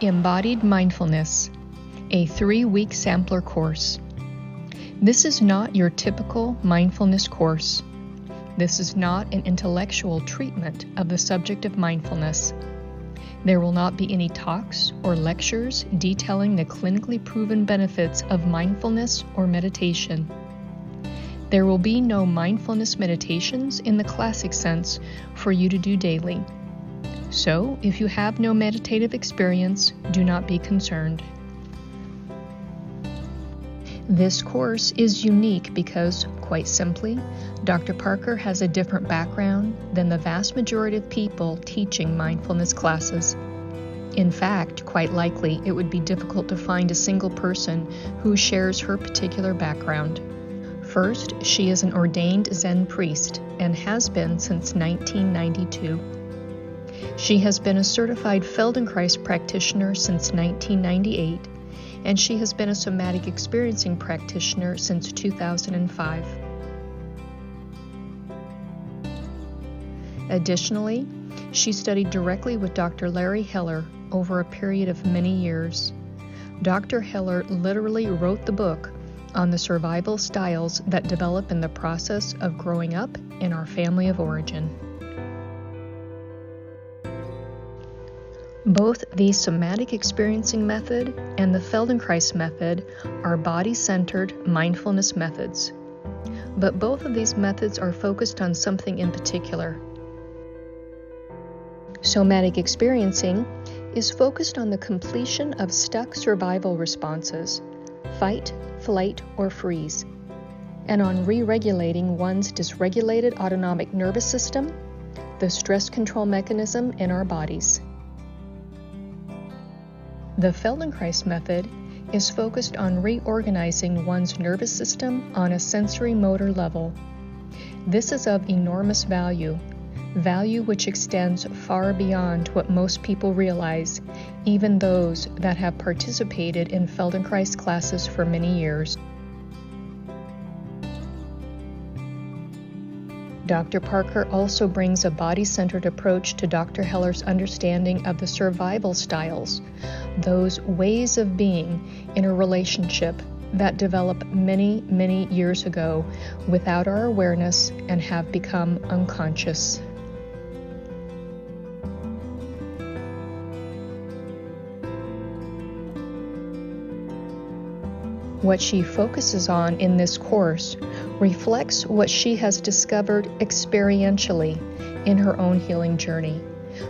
Embodied Mindfulness, a 3-week sampler course. This is not your typical mindfulness course. This is not an intellectual treatment of the subject of mindfulness. There will not be any talks or lectures detailing the clinically proven benefits of mindfulness or meditation. There will be no mindfulness meditations in the classic sense for you to do daily. So, if you have no meditative experience, do not be concerned. This course is unique because, quite simply, Dr. Parker has a different background than the vast majority of people teaching mindfulness classes. In fact, quite likely, it would be difficult to find a single person who shares her particular background. First, she is an ordained Zen Priest and has been since 1992. She has been a Certified Feldenkrais Practitioner since 1998, and she has been a Somatic Experiencing Practitioner since 2005. Additionally, she studied directly with Dr. Larry Heller over a period of many years. Dr. Heller literally wrote the book on the survival styles that develop in the process of growing up in our family of origin. Both the Somatic Experiencing method and the Feldenkrais method are body-centered mindfulness methods. But both of these methods are focused on something in particular. Somatic Experiencing is focused on the completion of stuck survival responses, fight, flight, or freeze, and on re-regulating one's dysregulated autonomic nervous system, the stress control mechanism in our bodies. The Feldenkrais method is focused on reorganizing one's nervous system on a sensory motor level. This is of enormous value which extends far beyond what most people realize, even those that have participated in Feldenkrais classes for many years. Dr. Parker also brings a body-centered approach to Dr. Heller's understanding of the survival styles, those ways of being in a relationship that developed many, many years ago without our awareness and have become unconscious. What she focuses on in this course reflects what she has discovered experientially in her own healing journey.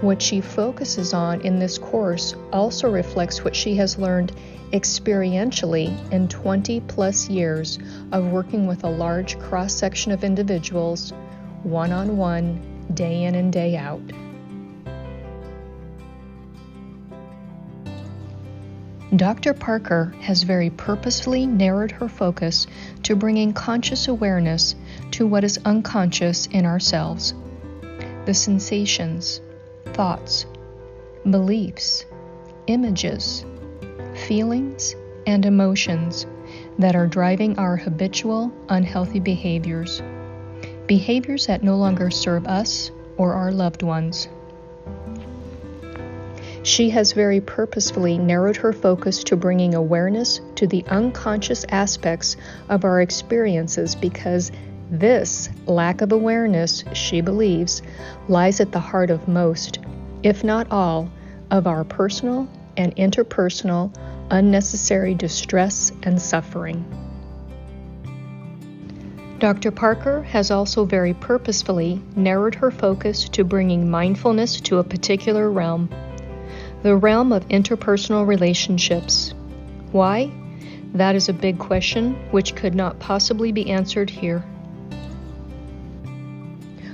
What she focuses on in this course also reflects what she has learned experientially in 20+ years of working with a large cross-section of individuals, one-on-one, day in and day out. Dr. Parker has very purposefully narrowed her focus to bringing conscious awareness to what is unconscious in ourselves. The sensations, thoughts, beliefs, images, feelings, and emotions that are driving our habitual, unhealthy behaviors. Behaviors that no longer serve us or our loved ones. She has very purposefully narrowed her focus to bringing awareness to the unconscious aspects of our experiences because this lack of awareness, she believes, lies at the heart of most, if not all, of our personal and interpersonal unnecessary distress and suffering. Dr. Parker has also very purposefully narrowed her focus to bringing mindfulness to a particular realm. The realm of interpersonal relationships. Why? That is a big question which could not possibly be answered here.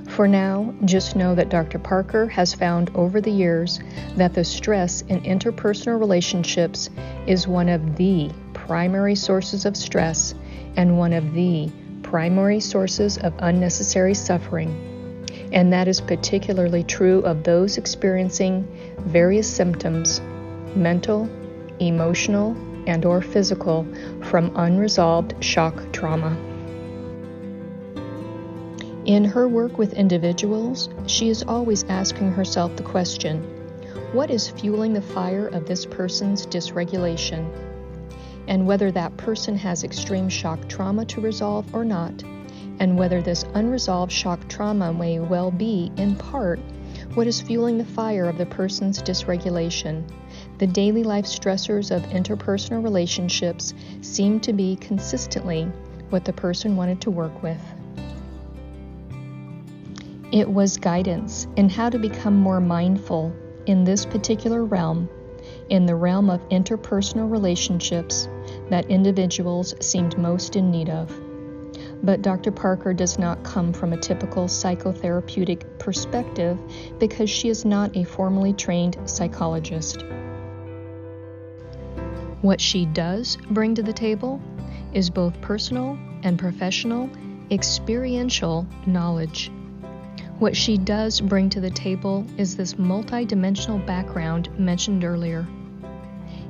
For now, just know that Dr. Parker has found over the years that the stress in interpersonal relationships is one of the primary sources of stress and one of the primary sources of unnecessary suffering. And that is particularly true of those experiencing various symptoms, mental, emotional, and/or physical, from unresolved shock trauma. In her work with individuals, she is always asking herself the question, what is fueling the fire of this person's dysregulation, and whether that person has extreme shock trauma to resolve or not, and whether this unresolved shock trauma may well be, in part, what is fueling the fire of the person's dysregulation. The daily life stressors of interpersonal relationships seem to be consistently what the person wanted to work with. It was guidance in how to become more mindful in this particular realm, in the realm of interpersonal relationships, that individuals seemed most in need of. But Dr. Parker does not come from a typical psychotherapeutic perspective because she is not a formally trained psychologist. What she does bring to the table is both personal and professional experiential knowledge. What she does bring to the table is this multidimensional background mentioned earlier.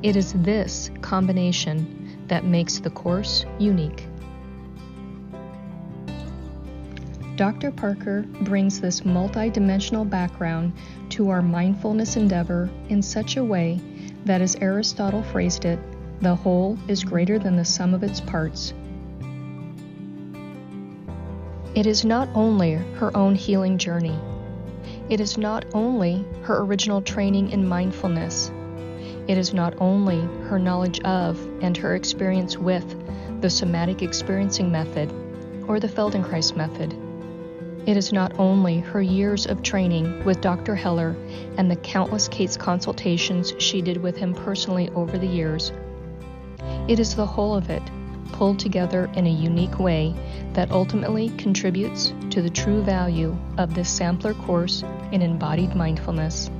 It is this combination that makes the course unique. Dr. Parker brings this multidimensional background to our mindfulness endeavor in such a way that, as Aristotle phrased it, the whole is greater than the sum of its parts. It is not only her own healing journey. It is not only her original training in mindfulness. It is not only her knowledge of and her experience with the Somatic Experiencing method or the Feldenkrais method. It is not only her years of training with Dr. Heller and the countless case consultations she did with him personally over the years. It is the whole of it, pulled together in a unique way that ultimately contributes to the true value of this sampler course in embodied mindfulness.